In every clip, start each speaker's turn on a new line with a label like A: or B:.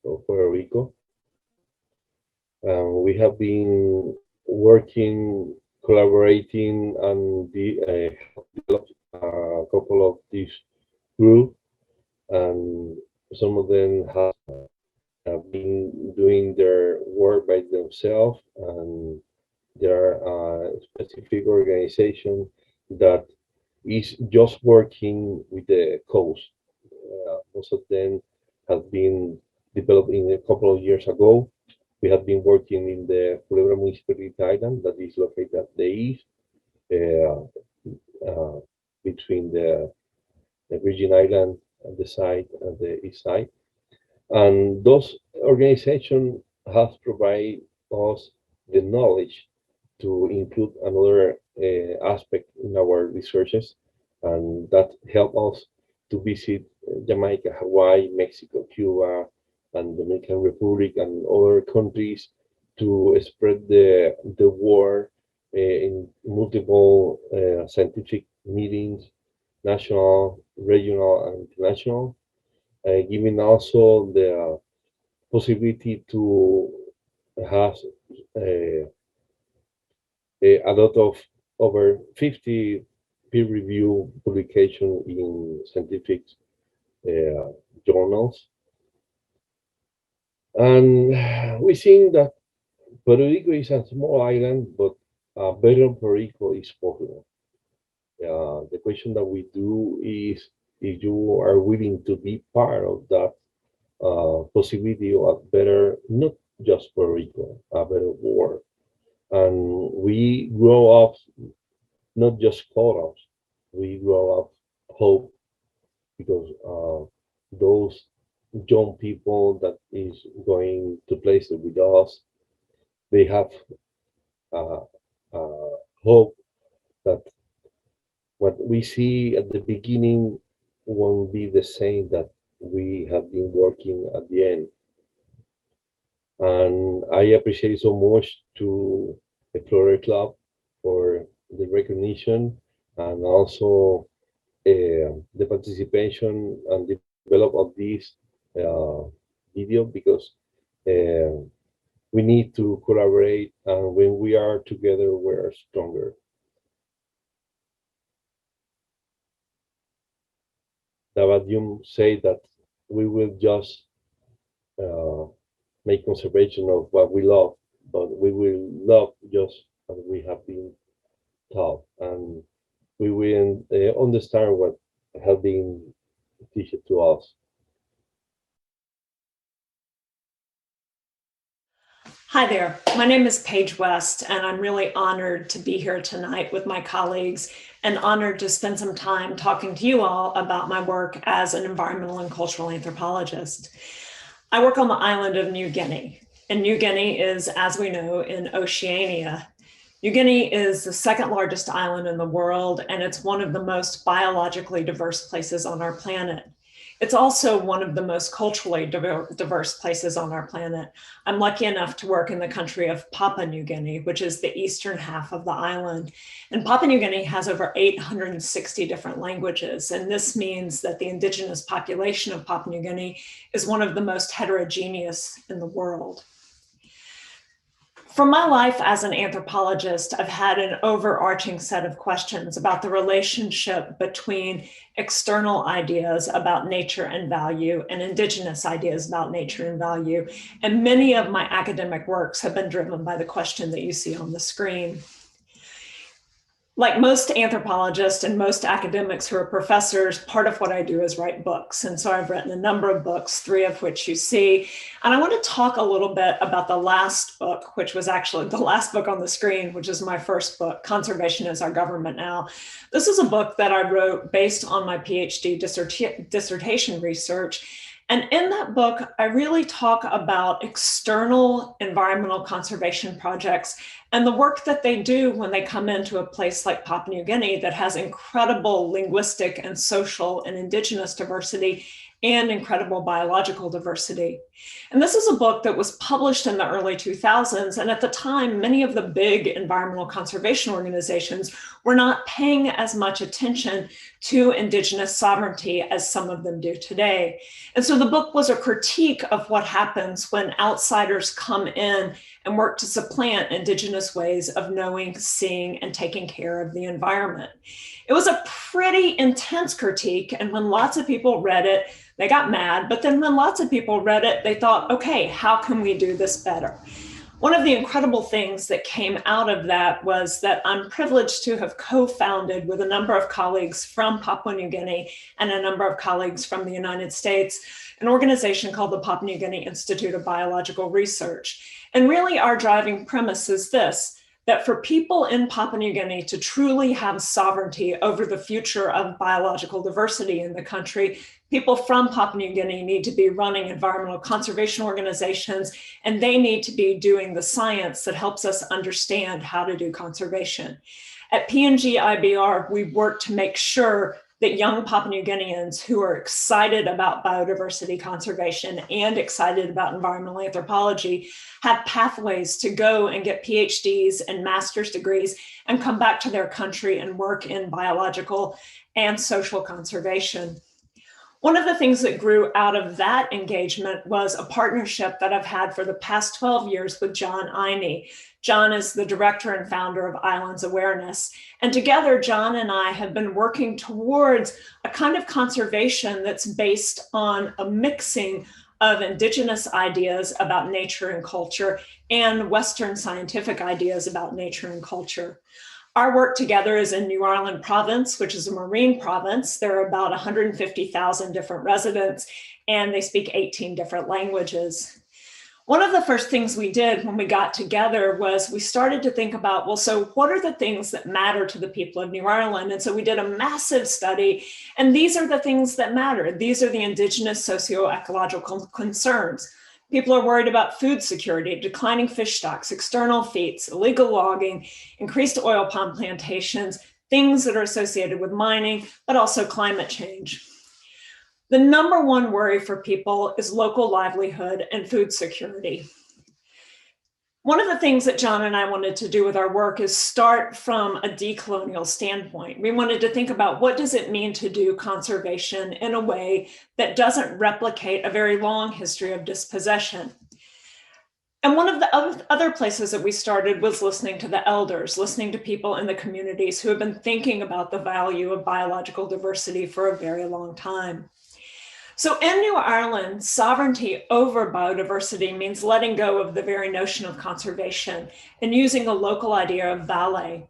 A: of Puerto Rico. We have been working, collaborating, and develop a couple of these groups, and some of them have been doing their work by themselves, and there are a specific organization that is just working with the coast. Most of them have been developed in a couple of years ago. We have been working in the Culebra Municipality Island that is located at the east, uh, uh, between the Virgin Island at the side and the east side. And those organizations have provided us the knowledge to include another aspect in our researches, and that help us to visit Jamaica, Hawaii, Mexico, Cuba, and Dominican Republic, and other countries to spread the word in multiple scientific meetings, national, regional, and international, giving also the possibility to have uh, a lot of over 50 peer review publication in scientific uh, journals. And we think that Puerto Rico is a small island, but better Puerto Rico is possible. The question that we do is if you are willing to be part of that possibility of a better, not just Puerto Rico, a better world. And we grow up not just colors, we grow up hope, because those young people that is going to places with us, they have uh, hope that what we see at the beginning won't be the same that we have been working at the end. And I appreciate so much to the Florida Club for the recognition, and also the participation and develop of this uh, video, because uh, we need to collaborate, and when we are together, we're stronger. Davadium say that we will just uh, make conservation of what we love, but we will love just as we have been taught, and we will understand what have been teach to us.
B: Hi there, my name is Paige West, and I'm really honored to be here tonight with my colleagues and honored to spend some time talking to you all about my work as an environmental and cultural anthropologist. I work on the island of New Guinea, and New Guinea is, as we know, in Oceania. New Guinea is the second largest island in the world, and it's one of the most biologically diverse places on our planet. It's also one of the most culturally diverse places on our planet. I'm lucky enough to work in the country of Papua New Guinea, which is the eastern half of the island. And Papua New Guinea has over 860 different languages. And this means that the indigenous population of Papua New Guinea is one of the most heterogeneous in the world. From my life as an anthropologist, I've had an overarching set of questions about the relationship between external ideas about nature and value and indigenous ideas about nature and value. And many of my academic works have been driven by the question that you see on the screen. Like most anthropologists and most academics who are professors, part of what I do is write books. And so I've written a number of books, 3 of which you see. And I want to talk a little bit about the last book, which was actually the last book on the screen, which is my first book, Conservation is Our Government Now. This is a book that I wrote based on my PhD dissertation research. And in that book, I really talk about external environmental conservation projects and the work that they do when they come into a place like Papua New Guinea that has incredible linguistic and social and indigenous diversity and incredible biological diversity. And this is a book that was published in the early 2000s. And at the time, many of the big environmental conservation organizations were not paying as much attention to Indigenous sovereignty as some of them do today. And so the book was a critique of what happens when outsiders come in and work to supplant Indigenous ways of knowing, seeing, and taking care of the environment. It was a pretty intense critique, and when lots of people read it, they got mad. But then when lots of people read it, they thought, okay, how can we do this better? One of the incredible things that came out of that was that I'm privileged to have co-founded with a number of colleagues from Papua New Guinea and a number of colleagues from the United States, an organization called the Papua New Guinea Institute of Biological Research. And really our driving premise is this, that for people in Papua New Guinea to truly have sovereignty over the future of biological diversity in the country, people from Papua New Guinea need to be running environmental conservation organizations, and they need to be doing the science that helps us understand how to do conservation. At PNG IBR, we work to make sure that young Papua New Guineans who are excited about biodiversity conservation and excited about environmental anthropology have pathways to go and get PhDs and master's degrees and come back to their country and work in biological and social conservation. One of the things that grew out of that engagement was a partnership that I've had for the past 12 years with John Iney. John is the director and founder of Islands Awareness. And together, John and I have been working towards a kind of conservation that's based on a mixing of Indigenous ideas about nature and culture and Western scientific ideas about nature and culture. Our work together is in New Ireland province, which is a marine province. There are about 150,000 different residents, and they speak 18 different languages. One of the first things we did when we got together was we started to think about, well, so what are the things that matter to the people of New Ireland? And so we did a massive study, and these are the things that matter. These are the Indigenous socio-ecological concerns. People are worried about food security, declining fish stocks, external feeds, illegal logging, increased oil palm plantations, things that are associated with mining, but also climate change. The number one worry for people is local livelihood and food security. One of the things that John and I wanted to do with our work is start from a decolonial standpoint. We wanted to think about what does it mean to do conservation in a way that doesn't replicate a very long history of dispossession. And one of the other places that we started was listening to the elders, listening to people in the communities who have been thinking about the value of biological diversity for a very long time. So in New Ireland, sovereignty over biodiversity means letting go of the very notion of conservation and using a local idea of valet.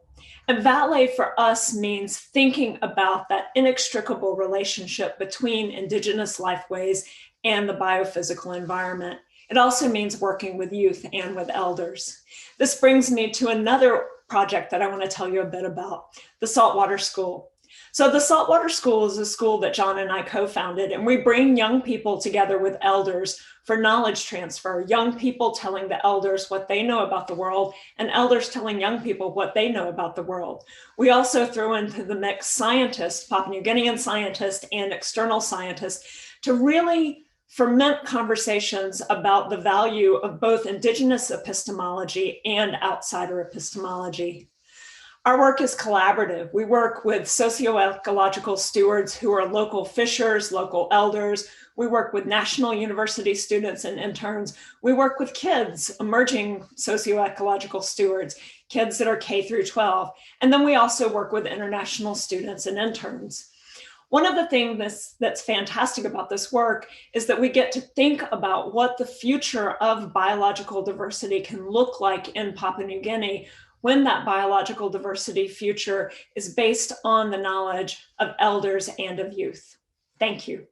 B: And valet for us means thinking about that inextricable relationship between Indigenous lifeways and the biophysical environment. It also means working with youth and with elders. This brings me to another project that I want to tell you a bit about, the Saltwater School. So the Saltwater School is a school that John and I co-founded, and we bring young people together with elders for knowledge transfer, young people telling the elders what they know about the world, and elders telling young people what they know about the world. We also throw into the mix scientists, Papua New Guinean scientists and external scientists, to really ferment conversations about the value of both Indigenous epistemology and outsider epistemology. Our work is collaborative. We work with socio-ecological stewards who are local fishers, local elders. We work with national university students and interns. We work with kids, emerging socio-ecological stewards, kids that are K through 12. And then we also work with international students and interns. One of the things that's fantastic about this work is that we get to think about what the future of biological diversity can look like in Papua New Guinea when that biological diversity future is based on the knowledge of elders and of youth. Thank you.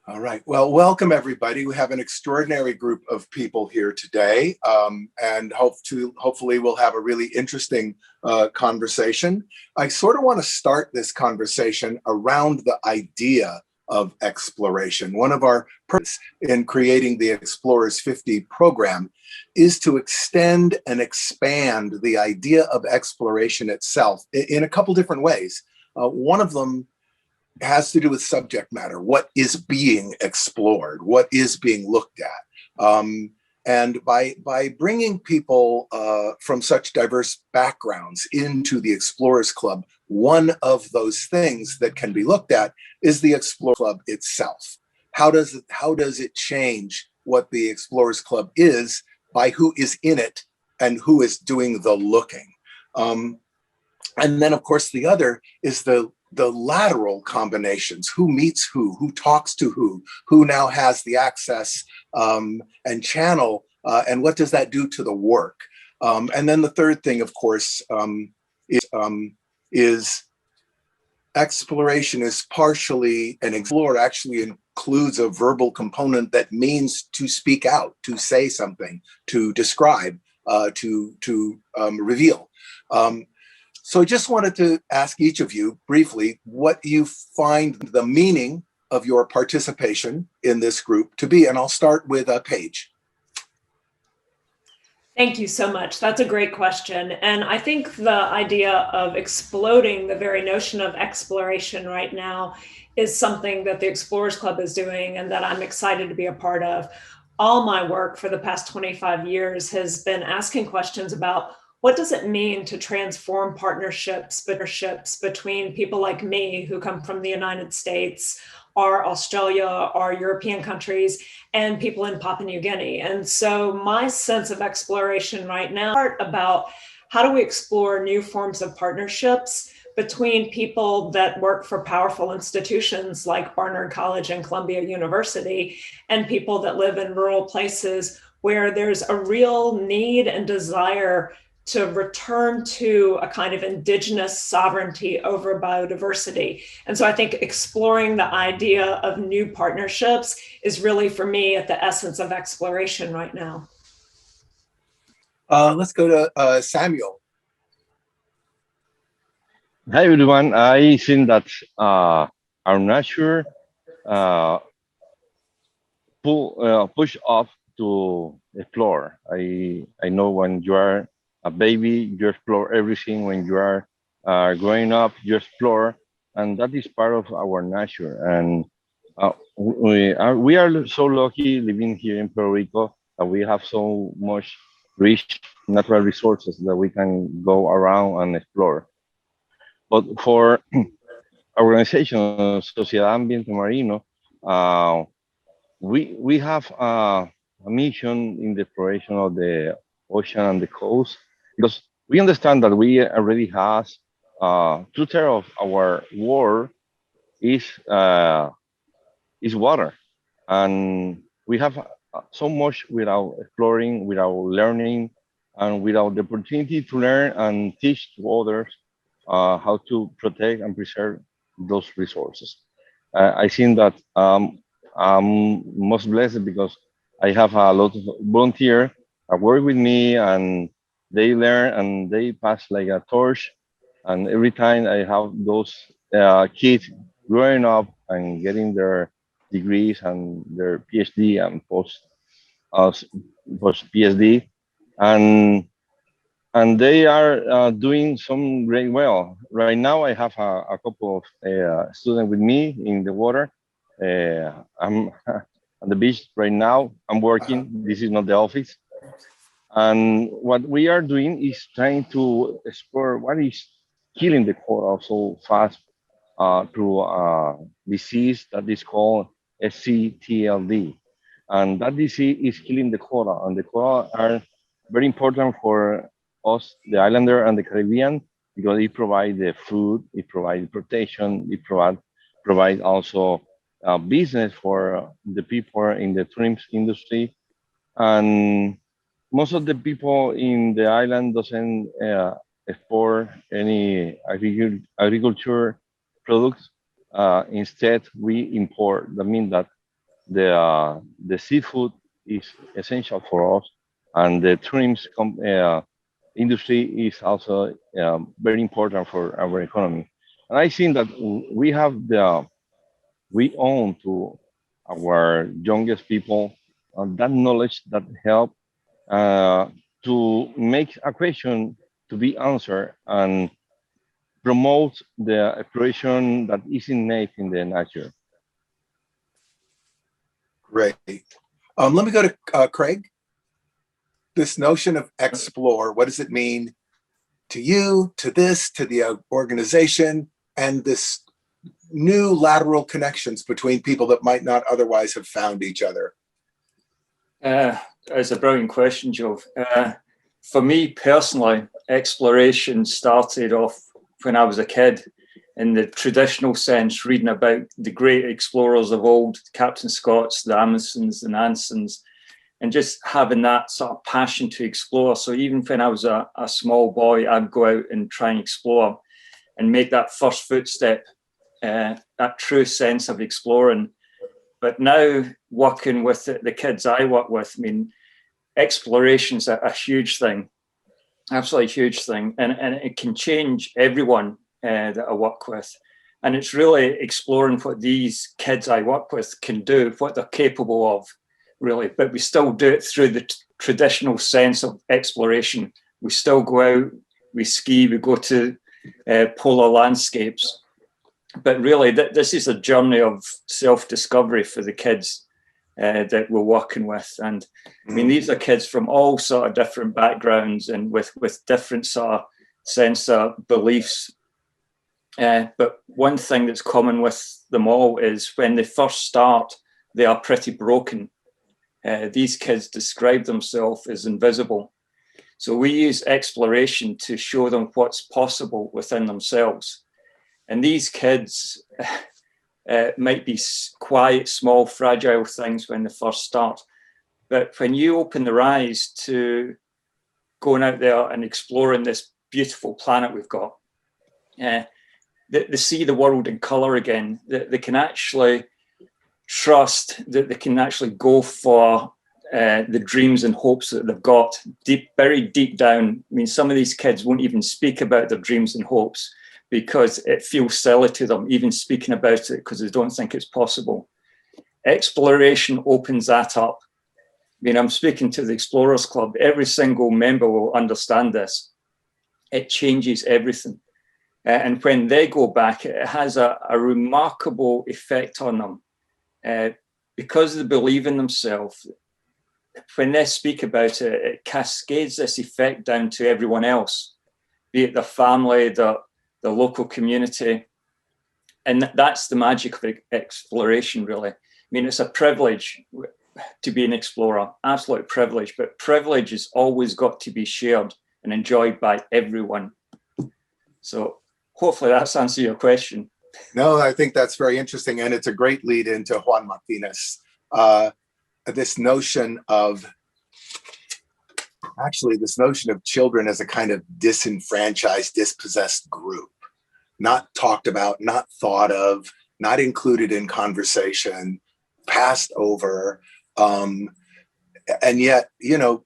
C: All right. Well, welcome everybody. We have an extraordinary group of people here today, and hopefully we'll have a really interesting conversation. I sort of want to start this conversation around the idea of exploration. One of our purposes in creating the Explorers 50 program is to extend and expand the idea of exploration itself in a couple different ways. One of them has to do with subject matter. What is being explored? What is being looked at? And by bringing people from such diverse backgrounds into the Explorers Club, one of those things that can be looked at is the Explorers Club itself. How does it change what the Explorers Club is by who is in it and who is doing the looking? And then, of course, the other is the lateral combinations. Who meets who talks to who now has the access and channel, and what does that do to the work? And then the third thing, of course, is exploration is partially, and explore actually includes a verbal component that means to speak out, to say something, to describe, to reveal. So I just wanted to ask each of you briefly what you find the meaning of your participation in this group to be. And I'll start with Paige.
B: Thank you so much. That's a great question. And I think the idea of exploding the very notion of exploration right now is something that the Explorers Club is doing and that I'm excited to be a part of. All my work for the past 25 years has been asking questions about what does it mean to transform partnerships between people like me who come from the United States, or Australia, or European countries, and people in Papua New Guinea. And so my sense of exploration right now is about how do we explore new forms of partnerships between people that work for powerful institutions like Barnard College and Columbia University and people that live in rural places where there's a real need and desire to return to a kind of indigenous sovereignty over biodiversity. And so I think exploring the idea of new partnerships is really, for me, at the essence of exploration right now.
C: Let's go to Samuel.
D: Hi everyone. I think that our nature push off to explore. I know when you are a baby, you explore everything. When you are growing up, you explore, and that is part of our nature. And we are so lucky living here in Puerto Rico that we have so much rich natural resources that we can go around and explore. But for our organization, Sociedad Ambiente Marino, we have a mission in the exploration of the ocean and the coast, because we understand that we already have 2/3 of our world is water, and we have so much without exploring, without learning, and without the opportunity to learn and teach to others how to protect and preserve those resources. I think that I'm most blessed because I have a lot of volunteers that work with me, and they learn and they pass like a torch. And every time I have those kids growing up and getting their degrees and their PhD and post PhD, and they are doing some great well. Right now, I have a couple of students with me in the water. I'm on the beach right now. I'm working. This is not the office. And what we are doing is trying to explore what is killing the coral so fast through a disease that is called SCTLD. And that disease is killing the coral. And the coral are very important for us, the islander and the Caribbean, because it provides the food, it provides protection, it provide also business for the people in the tourism industry. And most of the people in the island doesn't export any agriculture products. Instead, we import. That means that the seafood is essential for us, and the industry is also very important for our economy. And I think that we own to our youngest people that knowledge that help uh, to make a question to be answered and promote the exploration that is innate in the nature.
C: Great. Let me go to Craig. This notion of explore, what does it mean to you, to the organization, and this new lateral connections between people that might not otherwise have found each other?
E: It's a brilliant question, Joe. For me personally, exploration started off when I was a kid, in the traditional sense, reading about the great explorers of old, Captain Scotts, the Amundsens, the Nansens, and just having that sort of passion to explore. So even when I was a small boy, I'd go out and try and explore and make that first footstep, that true sense of exploring. But now working with the kids I work with, I mean, exploration's a huge thing, absolutely huge thing. And it can change everyone that I work with. And it's really exploring what these kids I work with can do, what they're capable of, really. But we still do it through the traditional sense of exploration. We still go out, we ski, we go to polar landscapes. But really, this is a journey of self-discovery for the kids that we're working with. And I mean, these are kids from all sort of different backgrounds and with different sort of sense of beliefs. But one thing that's common with them all is when they first start, they are pretty broken. These kids describe themselves as invisible. So we use exploration to show them what's possible within themselves. And these kids might be quiet, small, fragile things when they first start. But when you open their eyes to going out there and exploring this beautiful planet we've got, they see the world in color again. They can actually trust that they can actually go for the dreams and hopes that they've got buried deep down. I mean, some of these kids won't even speak about their dreams and hopes because it feels silly to them, even speaking about it, because they don't think it's possible. Exploration opens that up. I mean, I'm speaking to the Explorers Club. Every single member will understand this. It changes everything. And when they go back, it has a remarkable effect on them. Because they believe in themselves, when they speak about it, it cascades this effect down to everyone else, be it their family, the local community. And that's the magic of exploration, really. I mean, it's a privilege to be an explorer, absolute privilege, but privilege has always got to be shared and enjoyed by everyone. So hopefully that's answered your question.
C: No, I think that's very interesting. And it's a great lead into Juan Martinez. This notion of children as a kind of disenfranchised, dispossessed group, not talked about, not thought of, not included in conversation, passed over. And yet, you know,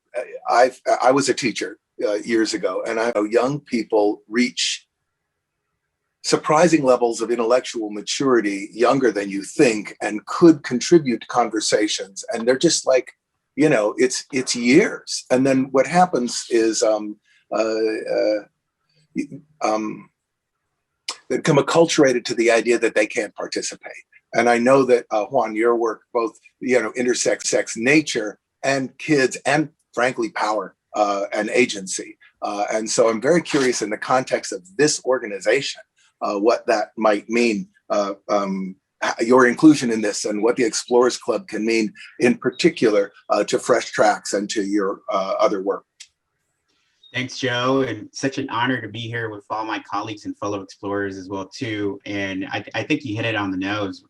C: I was a teacher years ago, and I know young people reach surprising levels of intellectual maturity younger than you think and could contribute to conversations. And they're just like, you know, it's years. And then what happens is they become acculturated to the idea that they can't participate. And I know that Juan, your work both, you know, intersects nature and kids and frankly, power and agency. And so I'm very curious in the context of this organization, what that might mean, your inclusion in this and what the Explorers Club can mean in particular to Fresh Tracks and to your other work.
F: Thanks, Joe, and such an honor to be here with all my colleagues and fellow explorers as well, too. And I think you hit it on the nose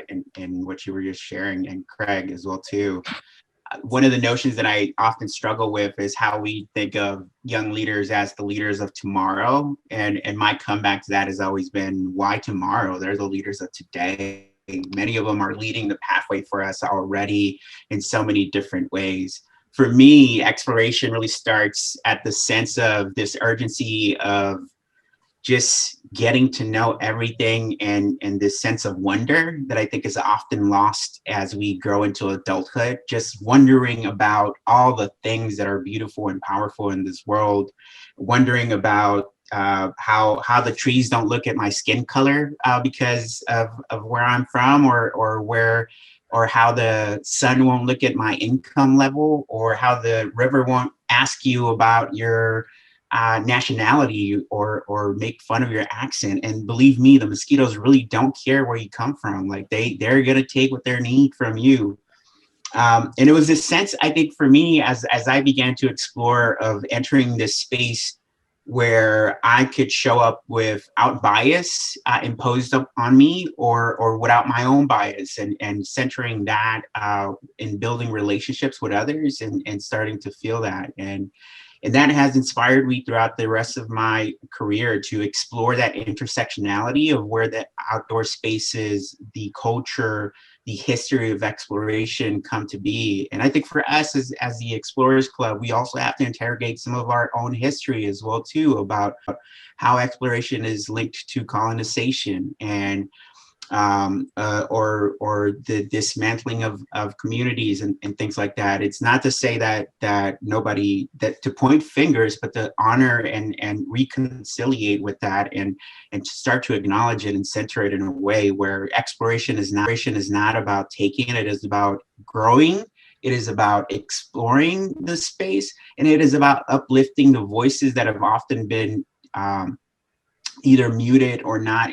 F: in what you were just sharing, and Craig as well, too. One of the notions that I often struggle with is how we think of young leaders as the leaders of tomorrow. And my comeback to that has always been, why tomorrow? They're the leaders of today. Many of them are leading the pathway for us already in so many different ways. For me, exploration really starts at the sense of this urgency of just getting to know everything, and this sense of wonder that I think is often lost as we grow into adulthood, just wondering about all the things that are beautiful and powerful in this world, wondering about how the trees don't look at my skin color because of where I'm from, or how the sun won't look at my income level, or how the river won't ask you about your nationality or make fun of your accent. And believe me, the mosquitoes really don't care where you come from. Like they're gonna take what they need from you. And it was this sense, I think, for me, as I began to explore, of entering this space where I could show up without bias imposed on me, or without my own bias, and centering that in building relationships with others, and starting to feel that. And that has inspired me throughout the rest of my career to explore that intersectionality of where the outdoor spaces, the culture, the history of exploration come to be. And I think for us as the Explorers Club, we also have to interrogate some of our own history as well too, about how exploration is linked to colonization, and or the dismantling of communities, and things like that. It's not to say that to point fingers, but to honor and reconciliate with that, and to start to acknowledge it and center it in a way where exploration is not about taking, it is about growing. It is about exploring the space, and it is about uplifting the voices that have often been either muted or not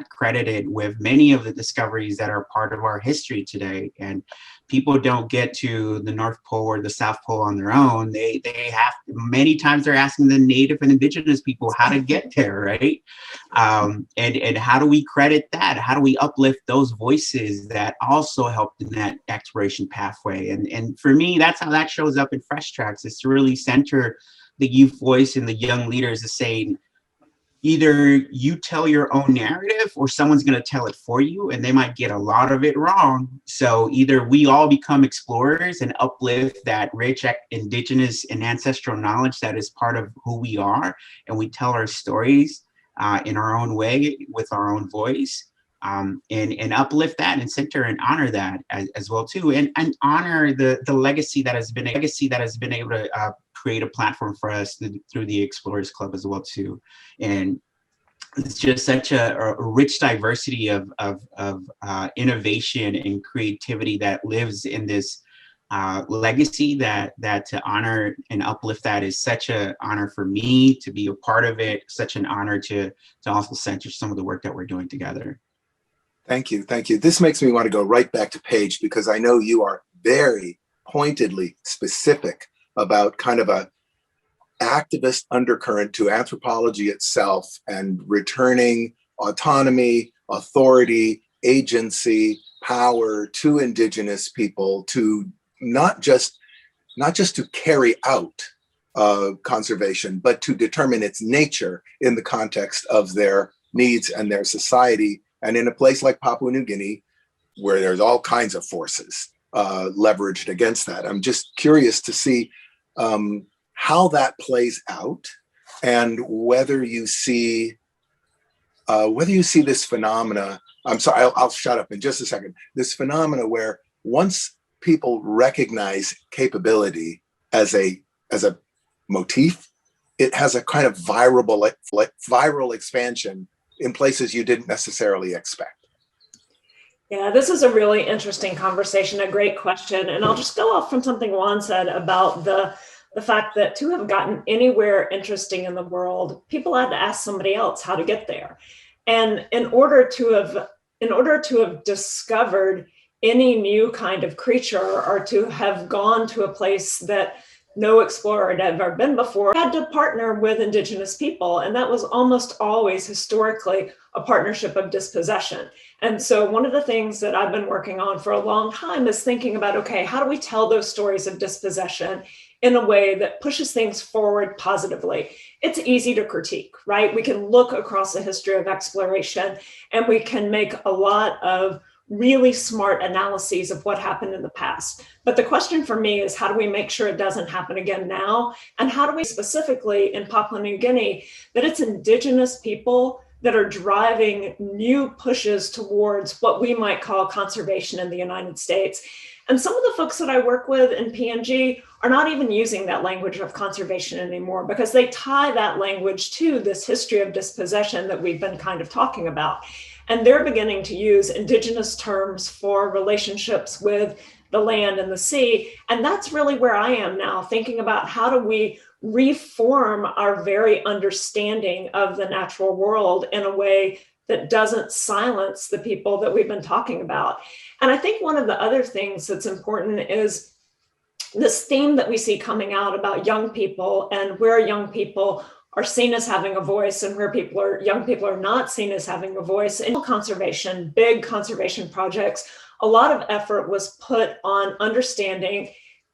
F: credited with many of the discoveries that are part of our history today. And people don't get to the North Pole or the South Pole on their own. They have, many times they're asking the Native and Indigenous people how to get there, right? And how do we credit that? How do we uplift those voices that also helped in that exploration pathway? And for me, that's how that shows up in Fresh Tracks, is to really center the youth voice and the young leaders, is saying, either you tell your own narrative, or someone's going to tell it for you, and they might get a lot of it wrong. So either we all become explorers and uplift that rich indigenous and ancestral knowledge that is part of who we are, and we tell our stories in our own way with our own voice, and uplift that and center and honor that as well too, and honor the legacy that has been able to create a platform for us through the Explorers Club as well too. And it's just such a rich diversity of innovation and creativity that lives in this legacy, that to honor and uplift that is such an honor for me to be a part of it, such an honor to also center some of the work that we're doing together.
C: Thank you. Thank you. This makes me want to go right back to Paige, because I know you are very pointedly specific about kind of a activist undercurrent to anthropology itself, and returning autonomy, authority, agency, power to Indigenous people, to not just to carry out conservation, but to determine its nature in the context of their needs and their society. And in a place like Papua New Guinea, where there's all kinds of forces leveraged against that, I'm just curious to see how that plays out, and whether you see this phenomena. I'm sorry, I'll shut up in just a second. This phenomena where once people recognize capability as a motif, it has a kind of viral expansion in places you didn't necessarily expect.
B: Yeah, this is a really interesting conversation, a great question. And I'll just go off from something Juan said about the fact that to have gotten anywhere interesting in the world, people had to ask somebody else how to get there. And in order to have discovered any new kind of creature, or to have gone to a place that no explorer had ever been before, had to partner with Indigenous people. And that was almost always historically a partnership of dispossession. And so one of the things that I've been working on for a long time is thinking about, okay, how do we tell those stories of dispossession in a way that pushes things forward positively. It's easy to critique, right? We can look across the history of exploration and we can make a lot of really smart analyses of what happened in the past. But the question for me is, how do we make sure it doesn't happen again now? And how do we specifically in Papua New Guinea, that it's indigenous people that are driving new pushes towards what we might call conservation in the United States. And some of the folks that I work with in PNG are not even using that language of conservation anymore, because they tie that language to this history of dispossession that we've been kind of talking about. And they're beginning to use indigenous terms for relationships with the land and the sea. And that's really where I am now, thinking about how do we reform our very understanding of the natural world in a way that doesn't silence the people that we've been talking about. And I think one of the other things that's important is this theme that we see coming out about young people and where young people are seen as having a voice and where young people are not seen as having a voice. In conservation, big conservation projects, a lot of effort was put on understanding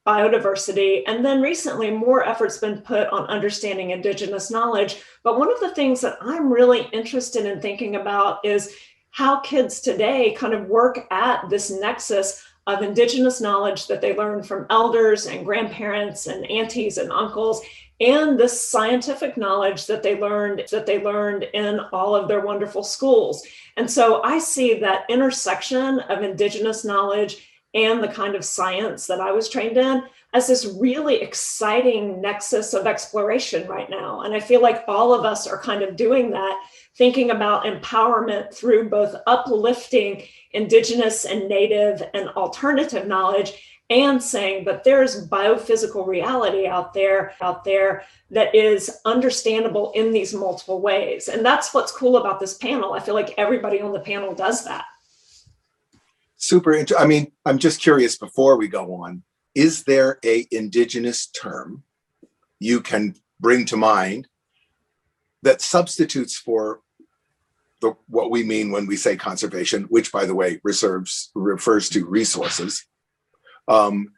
B: biodiversity. And then recently, more effort's been put on understanding indigenous knowledge. But one of the things that I'm really interested in thinking about is how kids today kind of work at this nexus of indigenous knowledge that they learn from elders and grandparents and aunties and uncles, and this scientific knowledge that they learned in all of their wonderful schools. And so I see that intersection of indigenous knowledge and the kind of science that I was trained in as this really exciting nexus of exploration right now. And I feel like all of us are kind of doing that, thinking about empowerment through both uplifting indigenous and native and alternative knowledge, and saying, but there's biophysical reality out there that is understandable in these multiple ways. And that's what's cool about this panel. I feel like everybody on the panel does that.
C: Super interesting. I mean, I'm just curious before we go on, is there a indigenous term you can bring to mind that substitutes for what we mean when we say conservation, which, by the way, refers to resources, and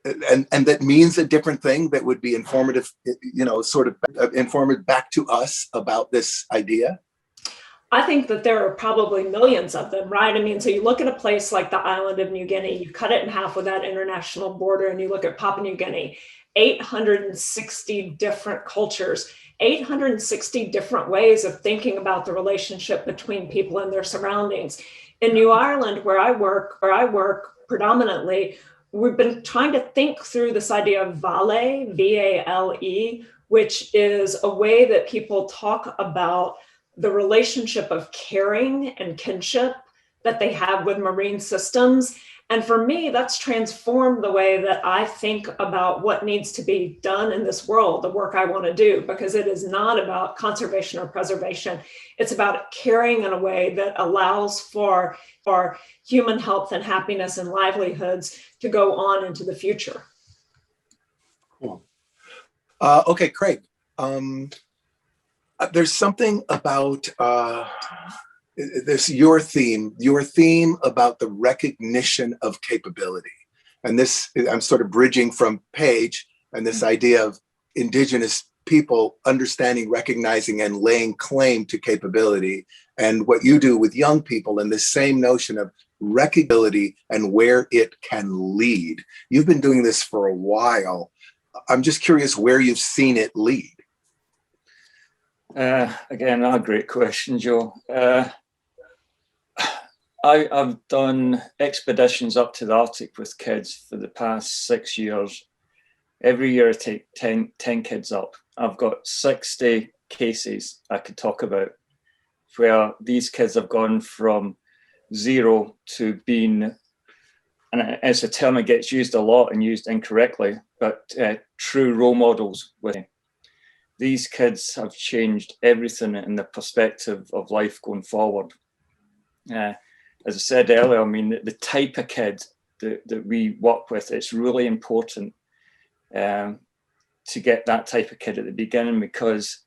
C: that means a different thing that would be informative, sort of informative back to us about this idea?
B: I think that there are probably millions of them, right? I mean, so you look at a place like the island of New Guinea, you cut it in half with that international border, and you look at Papua New Guinea, 860 different cultures, 860 different ways of thinking about the relationship between people and their surroundings. In New Ireland, where I work predominantly, we've been trying to think through this idea of Vale, V-A-L-E, which is a way that people talk about the relationship of caring and kinship that they have with marine systems. And for me, that's transformed the way that I think about what needs to be done in this world, the work I want to do, because it is not about conservation or preservation. It's about caring in a way that allows for human health and happiness and livelihoods to go on into the future.
C: Cool. Okay, Craig. There's something about your theme about the recognition of capability. And this, I'm sort of bridging from Paige and this idea of indigenous people understanding, recognizing, and laying claim to capability, and what you do with young people, and this same notion of recognition and where it can lead. You've been doing this for a while. I'm just curious where you've seen it lead.
E: Again, a great question, Joe. I've done expeditions up to the Arctic with kids for the past 6 years. Every year I take 10 kids up. I've got 60 cases I could talk about where these kids have gone from zero to being, and it's a term that gets used a lot and used incorrectly, but true role models with me. These kids have changed everything in the perspective of life going forward. As I said earlier, I mean, the type of kid that we work with, it's really important to get that type of kid at the beginning, because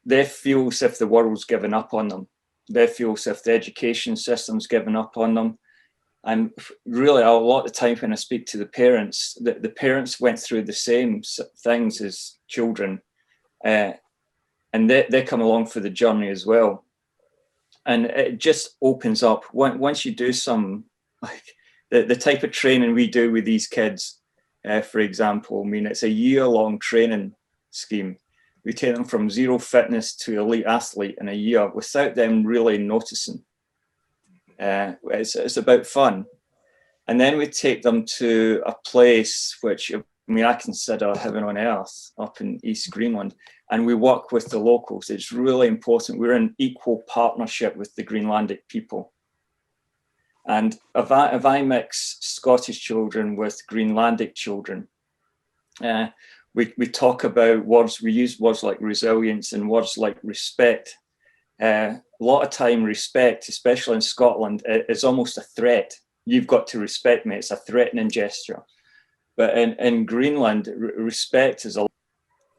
E: they feel as if the world's given up on them. They feel as if the education system's given up on them. And really, a lot of the time when I speak to the parents, the parents went through the same things as children, and they come along for the journey as well. And it just opens up once you do some, like the type of training we do with these kids, for example. I mean, it's a year-long training scheme. We take them from zero fitness to elite athlete in a year without them really noticing. It's about fun. And then we take them to a place which, I mean, I consider heaven on earth up in East Greenland, and we work with the locals. It's really important. We're in equal partnership with the Greenlandic people. And if I mix Scottish children with Greenlandic children, we talk about words, we use words like resilience and words like respect. A lot of time respect, especially in Scotland, is almost a threat. You've got to respect me. It's a threatening gesture. But in Greenland, respect is a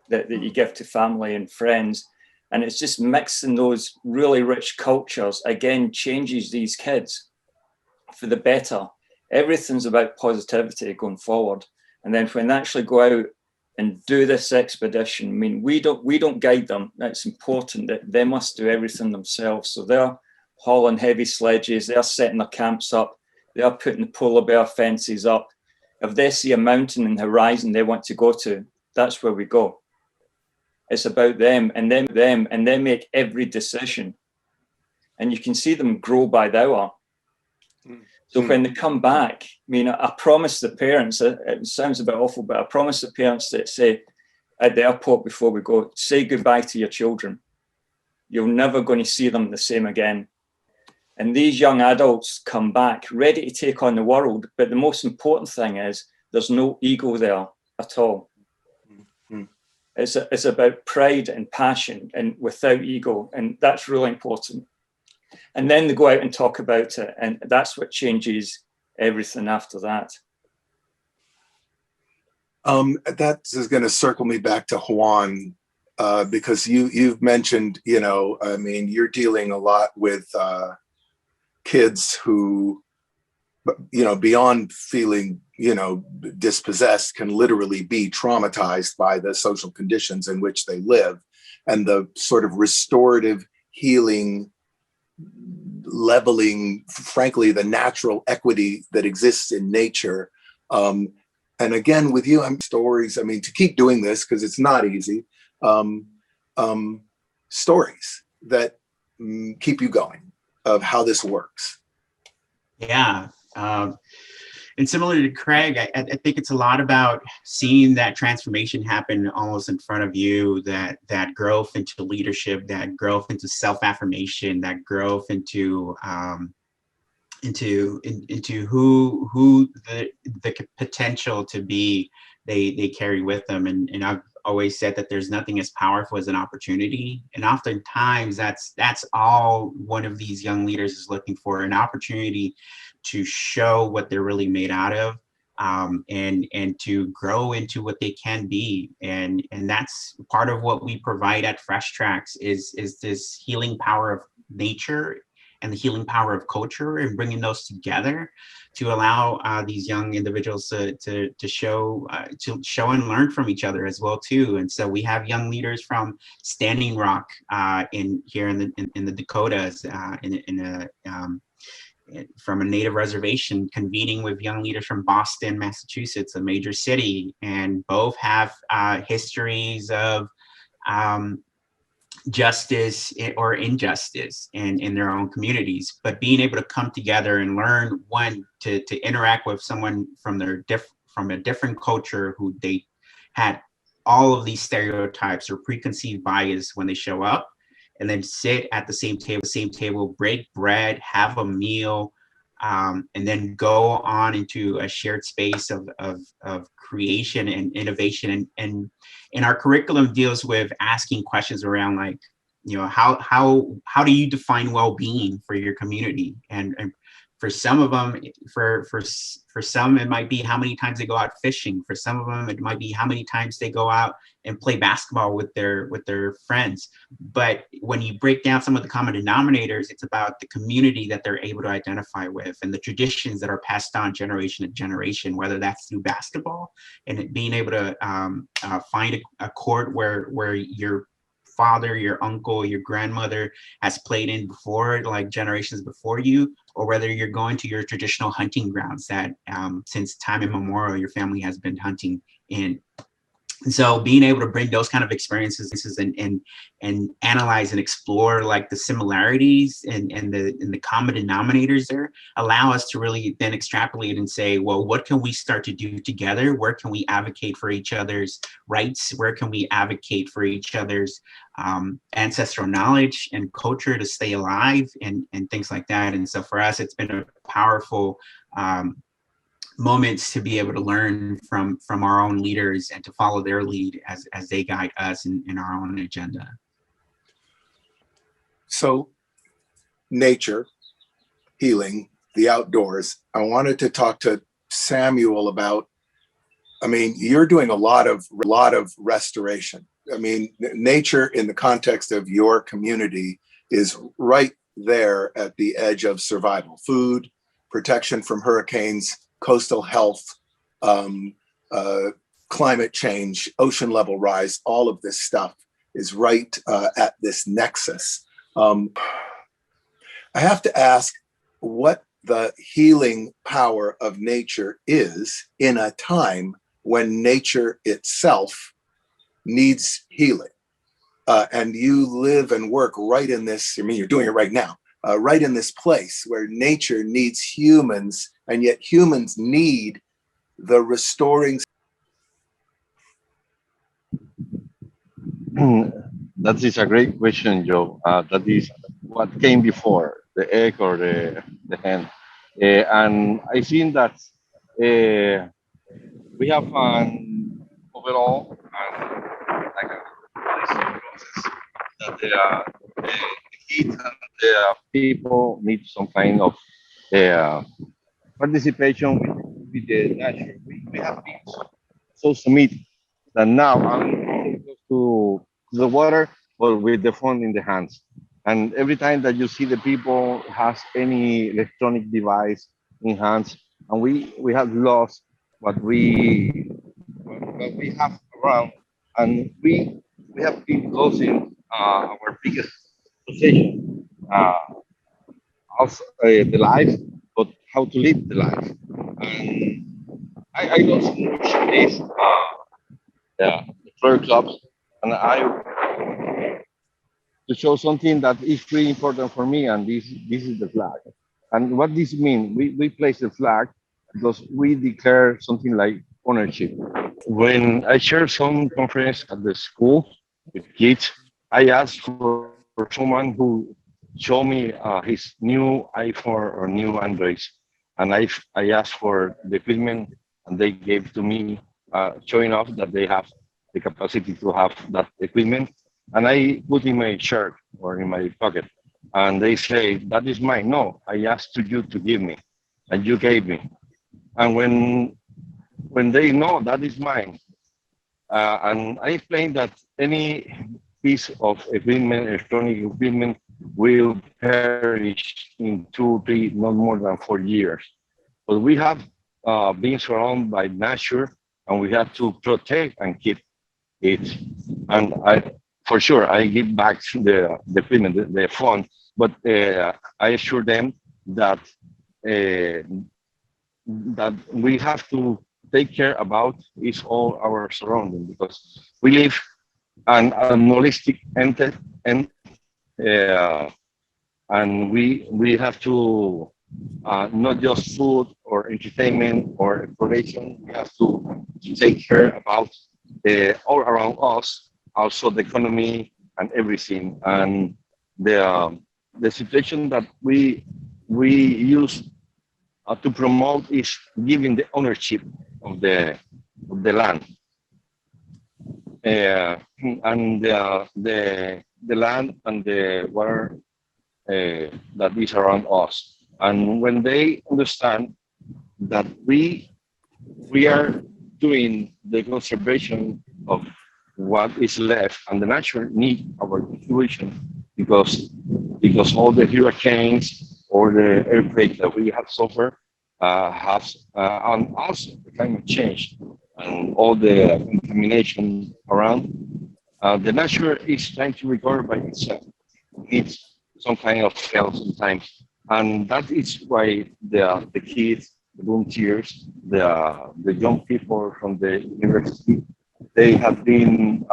E: that you give to family and friends. And it's just mixing those really rich cultures, again, changes these kids for the better. Everything's about positivity going forward. And then when they actually go out and do this expedition, I mean, we don't guide them. It's important that they must do everything themselves. So they're hauling heavy sledges, they're setting their camps up, they're putting the polar bear fences up. If they see a mountain in the horizon they want to go to, that's where we go. It's about them, and they make every decision. And you can see them grow by the hour. So when they come back, I mean, I promise the parents, it sounds a bit awful, but I promise the parents that say at the airport before we go, say goodbye to your children. You're never going to see them the same again. And these young adults come back ready to take on the world. But the most important thing is there's no ego there at all. It's about pride and passion and without ego. And that's really important. And then they go out and talk about it. And that's what changes everything after that.
C: That is going to circle me back to Juan, because you've mentioned, I mean, you're dealing a lot with kids who, beyond feeling, dispossessed, can literally be traumatized by the social conditions in which they live, and the sort of restorative healing, leveling, frankly, the natural equity that exists in nature. And again, with you, stories, I mean, to keep doing this, because it's not easy, stories that keep you going of how this works.
F: Yeah. And similar to Craig, I think it's a lot about seeing that transformation happen almost in front of you, that growth into leadership, that growth into self-affirmation, that growth into who the potential to be they carry with them. And I've always said that there's nothing as powerful as an opportunity. And oftentimes that's all one of these young leaders is looking for, an opportunity to show what they're really made out of, and to grow into what they can be. And that's part of what we provide at Fresh Tracks is this healing power of nature and the healing power of culture, and bringing those together to allow these young individuals to show and learn from each other as well too. And so we have young leaders from Standing Rock in the Dakotas, from a native reservation, convening with young leaders from Boston, Massachusetts, a major city, and both have histories of justice or injustice in their own communities. But being able to come together and learn, one, to interact with someone from a different culture who they had all of these stereotypes or preconceived bias when they show up, and then sit at the same table, break bread, have a meal, and then go on into a shared space of creation and innovation. And our curriculum deals with asking questions around, like, how do you define well-being for your community? And for some of them, for some, it might be how many times they go out fishing. For some of them, it might be how many times they go out and play basketball with their friends. But when you break down some of the common denominators, it's about the community that they're able to identify with and the traditions that are passed on generation to generation, whether that's through basketball and being able to find a court where your father, your uncle, your grandmother has played in before, like generations before you, or whether you're going to your traditional hunting grounds that since time immemorial, your family has been hunting in. And so being able to bring those kind of experiences and analyze and explore like the similarities and the common denominators there allow us to really then extrapolate and say, well, what can we start to do together? Where can we advocate for each other's rights? Where can we advocate for each other's ancestral knowledge and culture to stay alive and things like that? And so for us, it's been a powerful moments to be able to learn from our own leaders and to follow their lead as they guide us in our own agenda.
C: So nature, healing, the outdoors. I wanted to talk to Samuel about, I mean, you're doing a lot of restoration. I mean, nature in the context of your community is right there at the edge of survival. Food, protection from hurricanes, coastal health, climate change, ocean level rise, all of this stuff is right at this nexus. I have to ask what the healing power of nature is in a time when nature itself needs healing. And you live and work right in this, I mean, you're doing it right now, right in this place where nature needs humans, and yet humans need the restoring.
D: That is a great question, Joe. That is what came before, the egg or the hen. And I think that we have an overall like a process that the heat and the people need some kind of participation with the nature. We have been so submit that now I'm close to the water, but with the phone in the hands. And every time that you see the people has any electronic device in hands, and we have lost what we have around, and we have been losing our biggest possession, also the life, but how to live the life. And I lost this the prayer clubs, and I to show something that is really important for me, and this is the flag. And what this means, we place the flag because we declare something like ownership. When I share some conference at the school with kids, I ask for someone who show me his new iPhone or new Androids, and I asked for the equipment, and they gave to me, showing off that they have the capacity to have that equipment, and I put in my shirt or in my pocket, and they say that is mine. No, I asked you to give me, and you gave me, and when they know that is mine, and I explain that any piece of equipment, electronic equipment, will perish in 2, 3, not more than 4 years. But we have been surrounded by nature, and we have to protect and keep it. And for sure, I give back the equipment, the phone, but I assure them that that we have to take care about is all our surrounding, because we live an animalistic entity, and we have to not just food or entertainment or exploration. We have to take care about all around us, also the economy and everything. And the situation that we use to promote is giving the ownership of the land. And the the land and the water that is around us. And when they understand that we are doing the conservation of what is left, and the nature need our contribution because all the hurricanes or the earthquake that we have suffered and also the climate change and all the contamination around. The nature is trying to recover by itself. It needs some kind of help sometimes, and that is why the kids, the volunteers, the young people from the university, they have been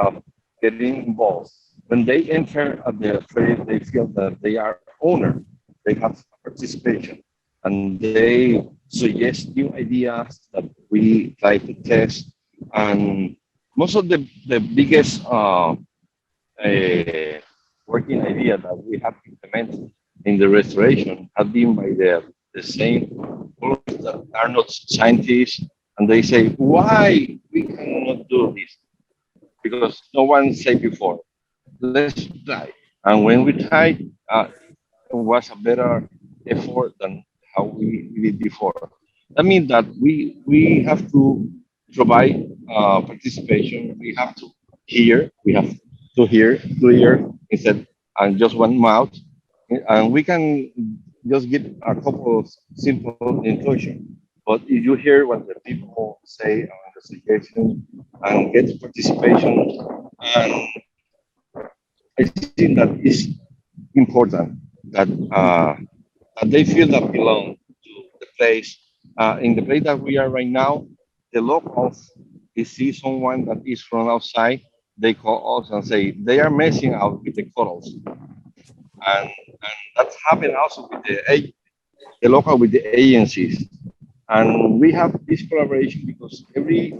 D: getting involved. When they enter at the fair, they feel that they are owner. They have participation, and they suggest new ideas that we try to test. And most of the biggest working idea that we have implemented in the restoration have been by the same people that are not scientists, and they say, why we cannot do this? Because no one said before. Let's try. And when we tried, it was a better effort than how we did before. That means that we have to provide participation. We have to hear. We have to hear clear instead and just one mouth. And we can just give a couple of simple instructions. But if you hear what the people say on the suggestion and get participation, and I think that is important that they feel that belong to the place. In the place that we are right now, the locals, they see someone that is from outside, they call us and say they are messing out with the corals, and that's happened also with the local with the agencies, and we have this collaboration because every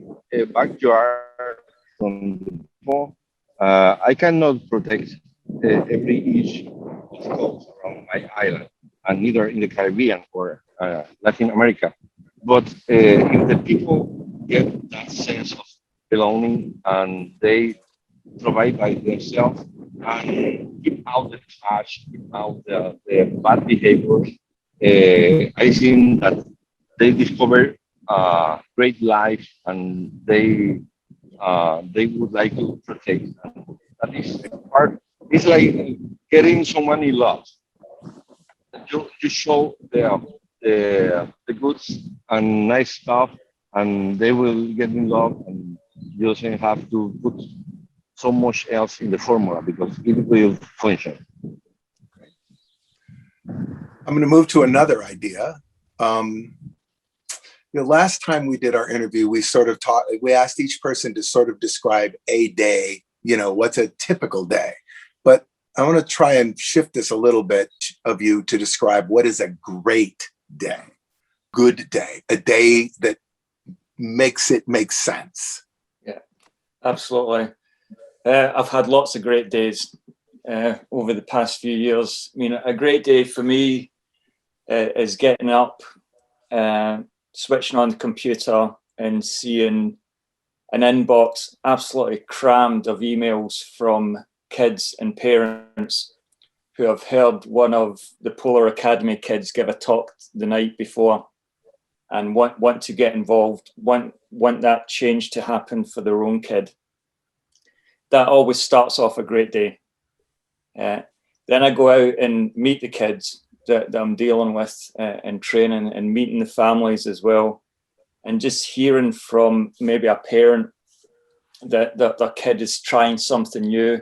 D: backyard from the people, I cannot protect every each of the coast around my island, and neither in the Caribbean or Latin America. But if the people get that sense of belonging and they provide by themselves and keep out the trash, keep out the bad behaviors, I think that they discover great life and they would like to protect. And that is part. It's like getting someone in love. You show the goods and nice stuff, and they will get in love, and you doesn't have to put so much else in the formula because it will function.
C: I'm going to move to another idea. Last time we did our interview, we asked each person to sort of describe a day, what's a typical day. But I want to try and shift this a little bit of you to describe what is a great day, good day, a day that makes it make sense.
E: Yeah, absolutely. I've had lots of great days over the past few years. I mean, a great day for me is getting up, switching on the computer and seeing an inbox absolutely crammed of emails from kids and parents who have heard one of the Polar Academy kids give a talk the night before and want to get involved, want that change to happen for their own kid. That always starts off a great day. Then I go out and meet the kids that I'm dealing with and training, and meeting the families as well, and just hearing from maybe a parent that their kid is trying something new,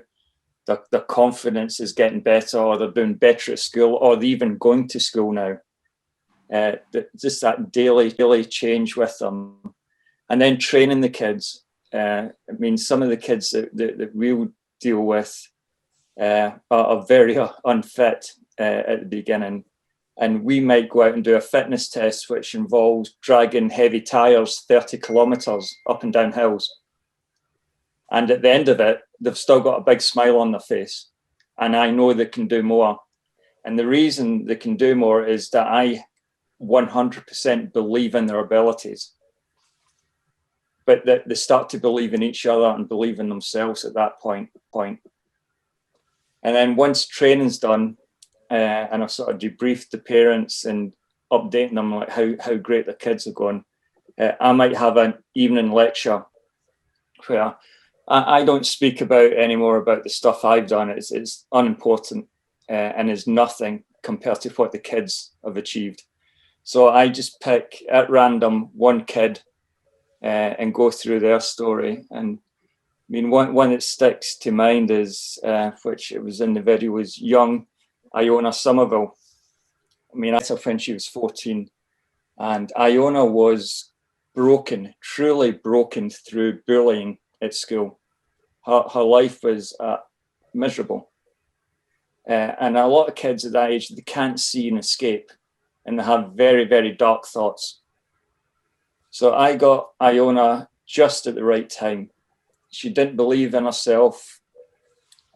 E: their confidence is getting better, or they're doing better at school, or they're even going to school now. Just that daily change with them. And then training the kids. I mean, some of the kids that we'll deal with are very unfit at the beginning. And we might go out and do a fitness test, which involves dragging heavy tires 30 kilometers up and down hills. And at the end of it, they've still got a big smile on their face. And I know they can do more. And the reason they can do more is that I 100% believe in their abilities. But that they start to believe in each other and believe in themselves at that point. And then once training's done, and I've sort of debriefed the parents and updating them like how great the kids are going, I might have an evening lecture where I don't speak about anymore about the stuff I've done. It's unimportant and is nothing compared to what the kids have achieved. So I just pick at random one kid and go through their story. And I mean, one that sticks to mind is, which it was in the video, was young Iona Somerville. I mean, I met her when she was 14, and Iona was broken, truly broken through bullying at school. Her life was miserable. And a lot of kids at that age, they can't see an escape, and they have very, very dark thoughts. So I got Iona just at the right time. She didn't believe in herself,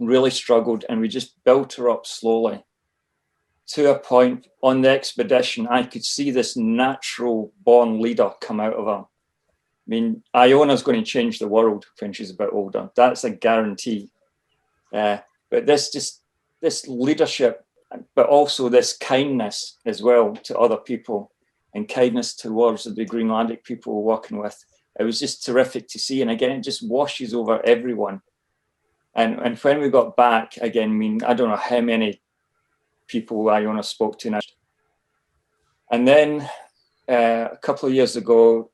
E: really struggled, and we just built her up slowly to a point. On the expedition, I could see this natural born leader come out of her. I mean, Iona's going to change the world when she's a bit older. That's a guarantee. But this leadership, but also this kindness as well to other people, and kindness towards the Greenlandic people we're working with. It was just terrific to see. And again, it just washes over everyone. And when we got back, again, I mean, I don't know how many people Iona spoke to now. And then a couple of years ago,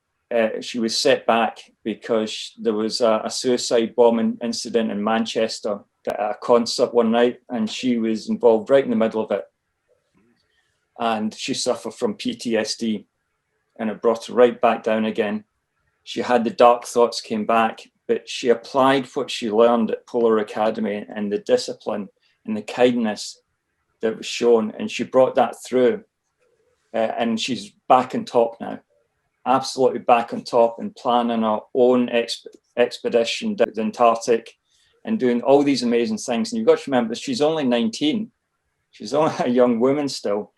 E: she was set back because there was a suicide bombing incident in Manchester at a concert one night, and she was involved right in the middle of it. And she suffered from PTSD, and it brought her right back down again. She had the dark thoughts came back, but she applied what she learned at Polar Academy and the discipline and the kindness that was shown, and she brought that through. And she's back on top now, absolutely back on top, and planning her own expedition down the Antarctic and doing all these amazing things. And you've got to remember, she's only 19. She's only a young woman still.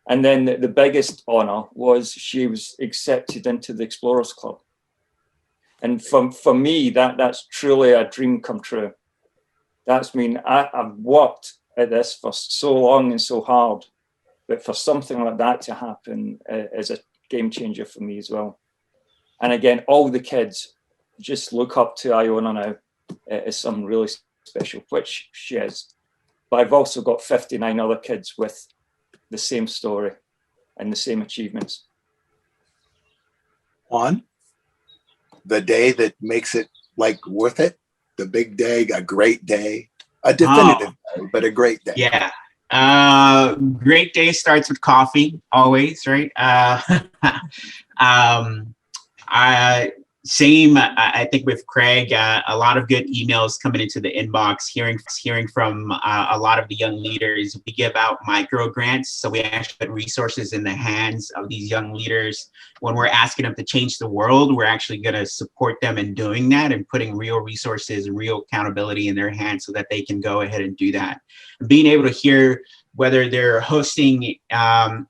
E: And then the biggest honor was she was accepted into the Explorers Club. And for me, that's truly a dream come true. That's I've worked at this for so long and so hard, but for something like that to happen is a game changer for me as well. And again, all the kids just look up to Iona now as something really special, which she is. But I've also got 59 other kids with the same story and the same achievements.
C: Juan, the day that makes it like worth it, the big day, a great day, a definitive day, but a great day.
F: Yeah. Great day starts with coffee, always, right? I think with Craig, a lot of good emails coming into the inbox, hearing from a lot of the young leaders. We give out micro grants, so we actually put resources in the hands of these young leaders. When we're asking them to change the world, we're actually going to support them in doing that and putting real resources and real accountability in their hands so that they can go ahead and do that. Being able to hear whether they're hosting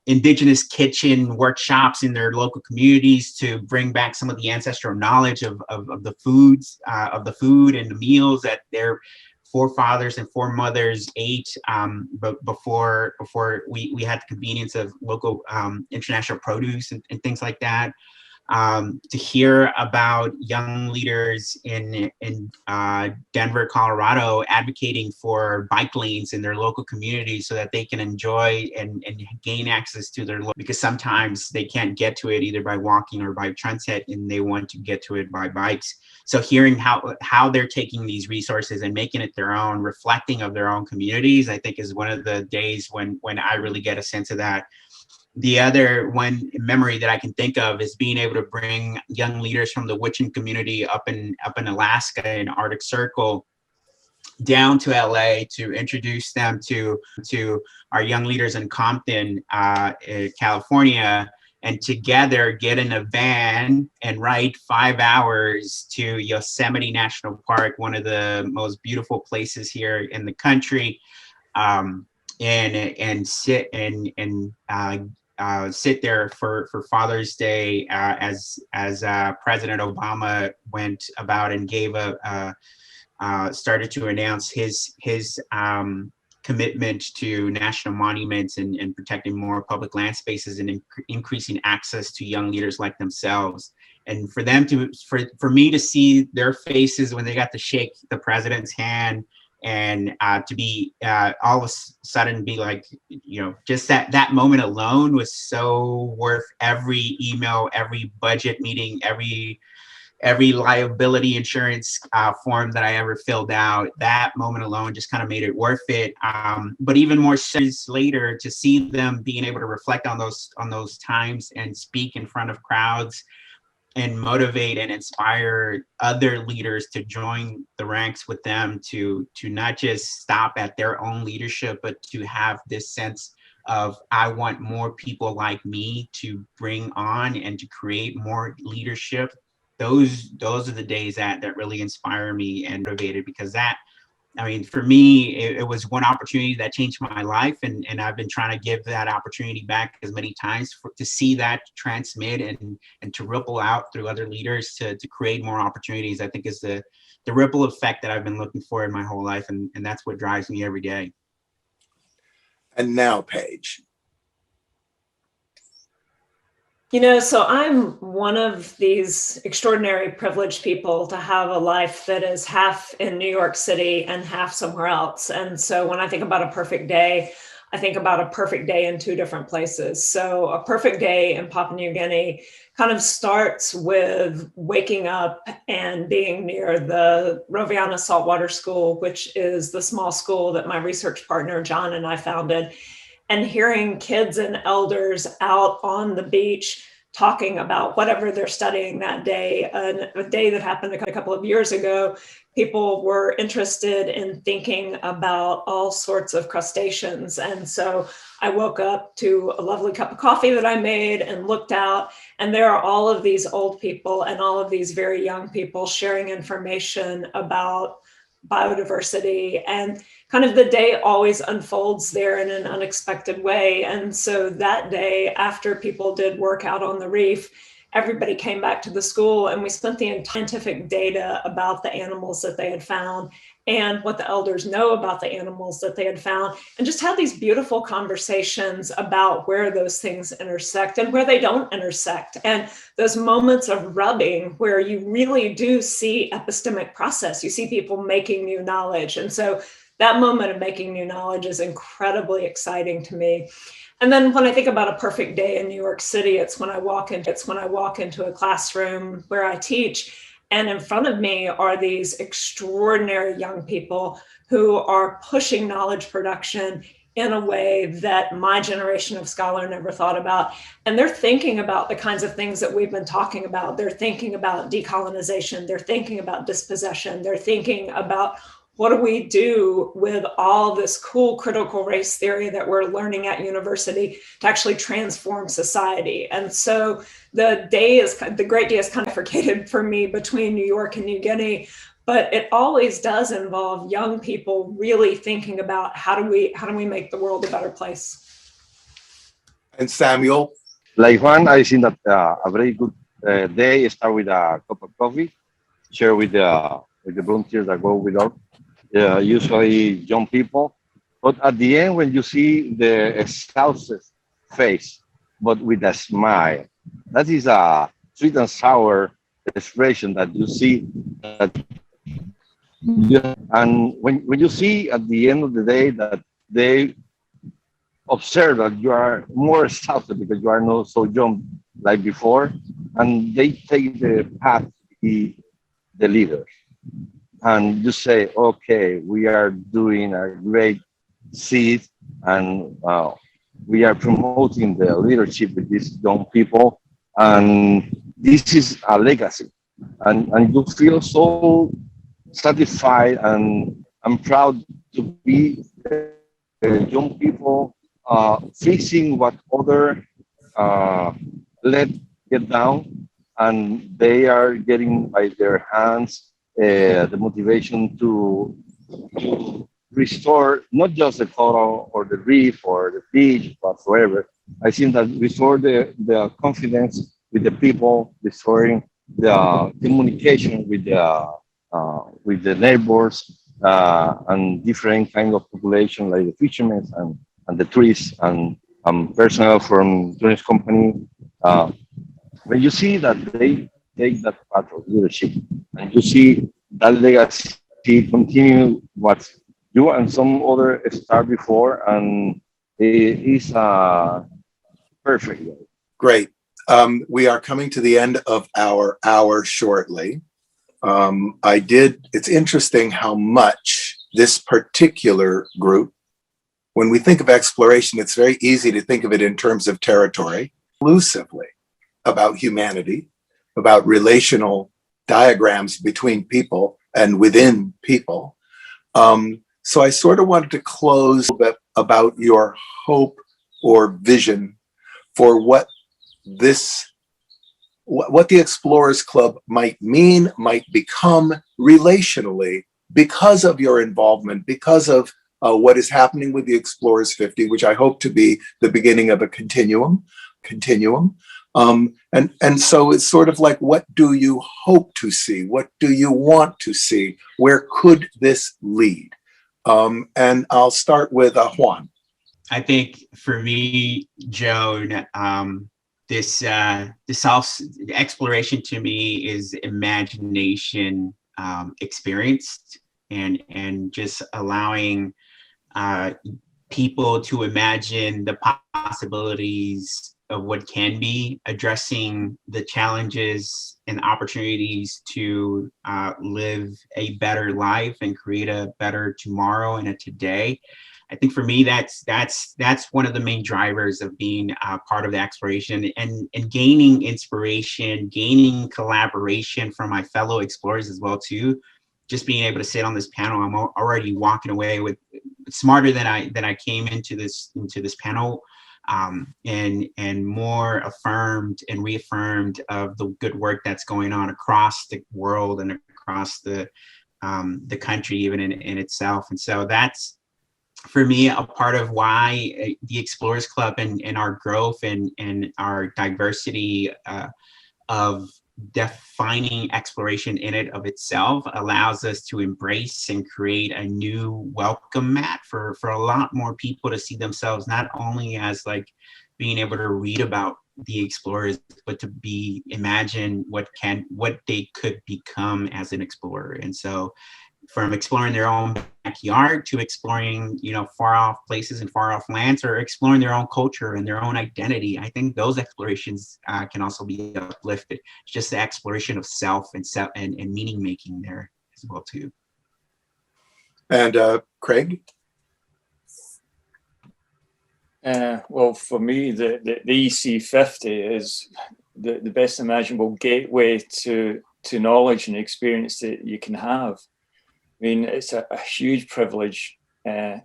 F: indigenous kitchen workshops in their local communities to bring back some of the ancestral knowledge of the foods, of the food and the meals that their forefathers and foremothers ate before we had the convenience of local international produce and things like that. To hear about young leaders in Denver, Colorado, advocating for bike lanes in their local communities so that they can enjoy and gain access to their, because sometimes they can't get to it either by walking or by transit, and they want to get to it by bikes. So hearing how they're taking these resources and making it their own, reflecting of their own communities, I think is one of the days when I really get a sense of that. The other one memory that I can think of is being able to bring young leaders from the Wiccan community up in Alaska in Arctic Circle down to LA to introduce them to our young leaders in Compton, California, and together get in a van and ride 5 hours to Yosemite National Park, one of the most beautiful places here in the country, and sit sit there for Father's Day as President Obama went about and gave a started to announce his commitment to national monuments and protecting more public land spaces and increasing access to young leaders like themselves. And for them to, for me to see their faces when they got to shake the president's hand and to be all of a sudden be like, you know, just that moment alone was so worth every email, every budget meeting, every liability insurance form that I ever filled out. That moment alone just kind of made it worth it. But even more years later, to see them being able to reflect on those times and speak in front of crowds and motivate and inspire other leaders to join the ranks with them, to not just stop at their own leadership, but to have this sense of, I want more people like me to bring on and to create more leadership. Those are the days that really inspire me and motivated, because that, I mean, for me, it was one opportunity that changed my life, and I've been trying to give that opportunity back as many times to see that transmit and to ripple out through other leaders to create more opportunities. I think is the ripple effect that I've been looking for in my whole life, and that's what drives me every day.
C: And now, Paige.
B: You know, so I'm one of these extraordinary privileged people to have a life that is half in New York City and half somewhere else. And so when I think about a perfect day, I think about a perfect day in two different places. So a perfect day in Papua New Guinea kind of starts with waking up and being near the Roviana Saltwater School, which is the small school that my research partner, John, and I founded, and hearing kids and elders out on the beach talking about whatever they're studying that day. A day that happened a couple of years ago, people were interested in thinking about all sorts of crustaceans. And so I woke up to a lovely cup of coffee that I made and looked out, and there are all of these old people and all of these very young people sharing information about biodiversity, and kind of the day always unfolds there in an unexpected way. And so that day, after people did work out on the reef, everybody came back to the school, and we spent the scientific data about the animals that they had found and what the elders know about the animals that they had found, and just had these beautiful conversations about where those things intersect and where they don't intersect, and those moments of rubbing where you really do see epistemic process. You see people making new knowledge. And so that moment of making new knowledge is incredibly exciting to me. And then when I think about a perfect day in New York City, it's when I walk into a classroom where I teach, and in front of me are these extraordinary young people who are pushing knowledge production in a way that my generation of scholar never thought about. And they're thinking about the kinds of things that we've been talking about. They're thinking about decolonization. They're thinking about dispossession. They're thinking about, what do we do with all this cool critical race theory that we're learning at university to actually transform society? And so the great day is kind of bifurcated for me between New York and New Guinea, but it always does involve young people really thinking about how do we make the world a better place.
C: And Samuel?
D: Like Juan, I think that a very good day start with a cup of coffee, share with the volunteers that go with us. Usually young people, but at the end, when you see the exhausted face, but with a smile, that is a sweet and sour expression that you see. And when you see at the end of the day that they observe that you are more exhausted because you are not so young like before, and they take the path to be the leaders. And you say, okay, we are doing a great seed, and we are promoting the leadership with these young people, and this is a legacy. And you feel so satisfied, and I'm proud to be young people fixing what other let get down, and they are getting by their hands the motivation to restore not just the coral or the reef or the beach whatsoever. I think that restore the confidence with the people, restoring the communication with the with the neighbors and different kind of population like the fishermen and the trees and personnel from tourist company. When you see that they take that path of leadership and you see that legacy continue what you and some other start before, and it is perfect.
C: Great. We are coming to the end of our hour shortly. It's interesting how much this particular group, when we think of exploration, it's very easy to think of it in terms of territory, exclusively about humanity, about relational diagrams between people and within people. So I sort of wanted to close a bit about your hope or vision for what the Explorers Club might mean, might become relationally because of your involvement, because of what is happening with the Explorers 50, which I hope to be the beginning of a continuum. And so it's sort of like, what do you hope to see? What do you want to see? Where could this lead? And I'll start with Juan.
F: I think for me, Joan, this exploration to me is imagination experienced, and just allowing people to imagine the possibilities of what can be, addressing the challenges and opportunities to live a better life and create a better tomorrow and a today. I think for me, that's one of the main drivers of being part of the exploration, and gaining inspiration, gaining collaboration from my fellow explorers as well too. Just being able to sit on this panel, I'm already walking away with smarter than I came into this panel, and more affirmed and reaffirmed of the good work that's going on across the world and across the country, even in itself. And so that's, for me, a part of why the Explorers Club and our growth and our diversity of defining exploration in it of itself allows us to embrace and create a new welcome mat for a lot more people to see themselves not only as like being able to read about the explorers, but to imagine what they could become as an explorer. And so from exploring their own backyard to exploring, far off places and far off lands, or exploring their own culture and their own identity, I think those explorations can also be uplifted. It's just the exploration of self and meaning making there as well too.
C: And Craig?
E: Well, for me, the EC50 is the best imaginable gateway to knowledge and experience that you can have. I mean, it's a huge privilege to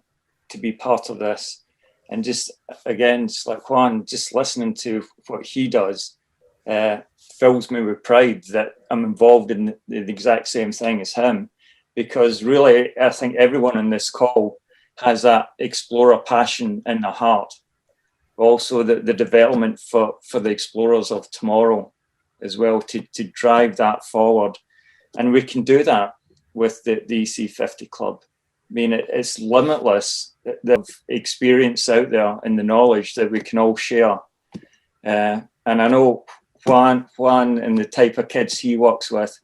E: be part of this. And just, again, just like Juan, just listening to what he does fills me with pride that I'm involved in the exact same thing as him. Because really, I think everyone on this call has that explorer passion in their heart. Also, the development for the explorers of tomorrow as well, to drive that forward. And we can do that with the EC50 Club. I mean, it's limitless, the experience out there and the knowledge that we can all share. And I know Juan and the type of kids he works with,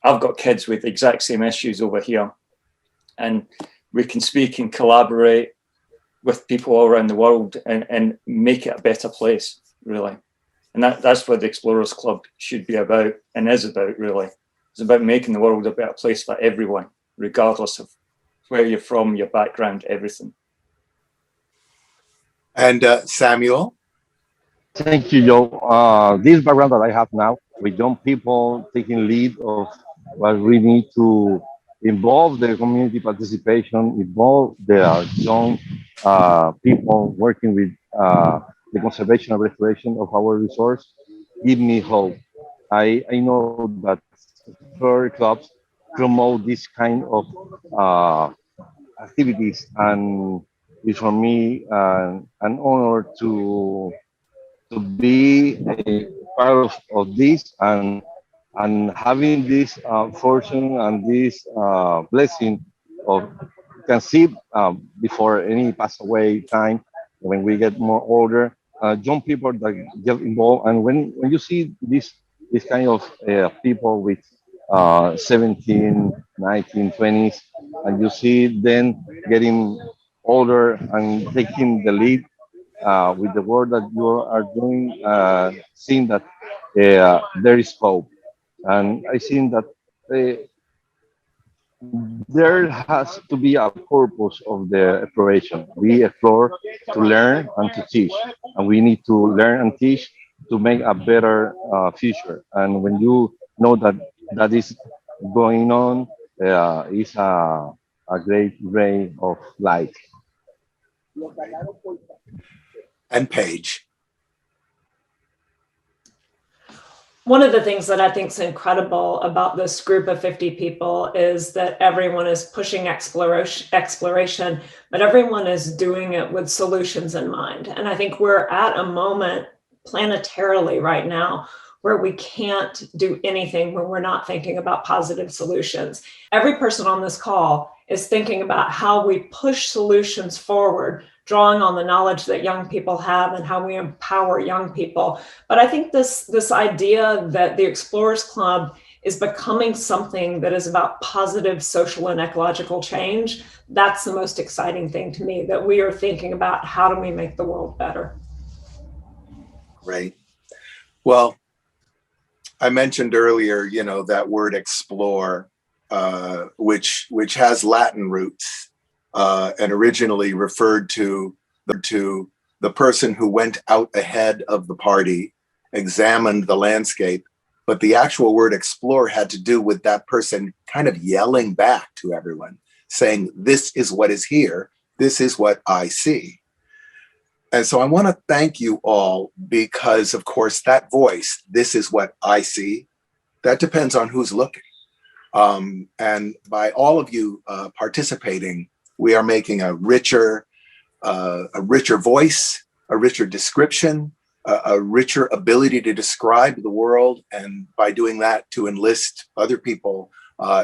E: I've got kids with the exact same issues over here. And we can speak and collaborate with people all around the world and make it a better place, really. And that's what the Explorers Club should be about and is about, really. It's about making the world a better place for everyone, regardless of where you're from, your background, everything.
C: And Samuel?
D: Thank you, Joe. This background that I have now with young people taking lead of what we need to involve the community participation, involve the young people working with the conservation and restoration of our resource, give me hope. I know that explorer clubs promote this kind of activities, and it's for me an honor to be a part of this, and And having this fortune and this blessing of can see before any pass away time when we get more older, young people that get involved. And when you see this kind of people with 17, 19, 20s, and you see them getting older and taking the lead with the work that you are doing, seeing that there is hope. And I think that uh, there has to be a purpose of the exploration. We explore to learn and to teach, and we need to learn and teach to make a better future. And when you know that that is going on, it's a great ray of light.
C: And Paige.
B: One of the things that I think is incredible about this group of 50 people is that everyone is pushing exploration, but everyone is doing it with solutions in mind. And I think we're at a moment planetarily right now where we can't do anything when we're not thinking about positive solutions. Every person on this call is thinking about how we push solutions forward, drawing on the knowledge that young people have and how we empower young people. But I think this idea that the Explorers Club is becoming something that is about positive social and ecological change, that's the most exciting thing to me, that we are thinking about how do we make the world better.
C: Great. Well, I mentioned earlier, you know, that word explore, which has Latin roots and originally referred to the person who went out ahead of the party, examined the landscape. But the actual word explore had to do with that person kind of yelling back to everyone, saying, this is what is here. This is what I see. And so I want to thank you all because, of course, that voice, this is what I see, that depends on who's looking. And by all of you participating, we are making a richer voice, a richer description, a richer ability to describe the world. And by doing that, to enlist other people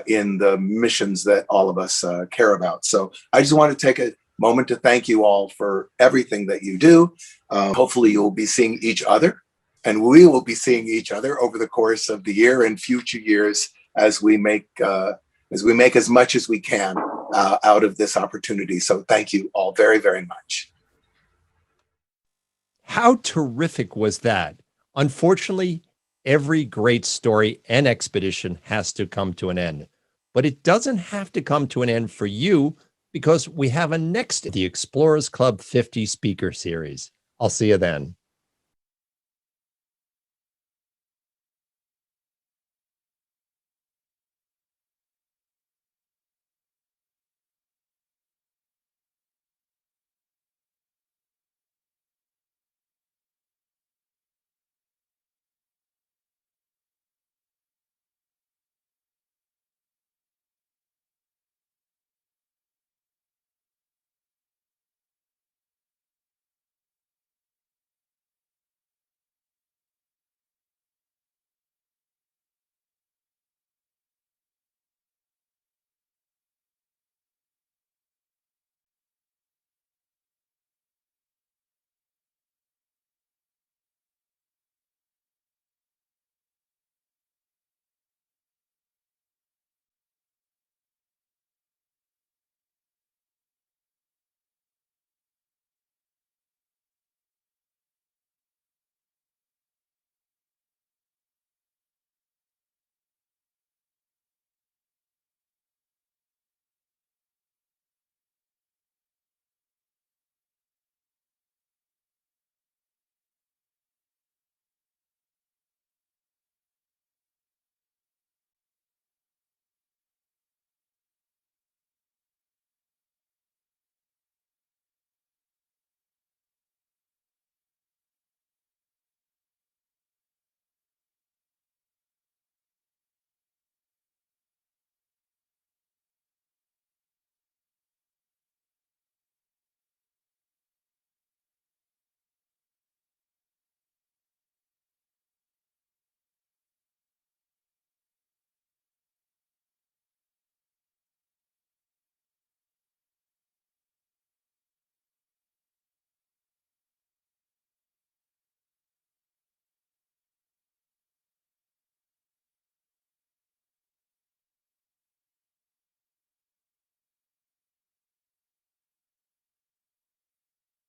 C: in the missions that all of us care about. So I just want to take a moment to thank you all for everything that you do. Hopefully you'll be seeing each other, and we will be seeing each other over the course of the year and future years as we make as much as we can out of this opportunity. So thank you all very, very much.
G: How terrific was that? Unfortunately, every great story and expedition has to come to an end, but it doesn't have to come to an end for you, because we have a next, the Explorers Club 50 speaker series. I'll see you then.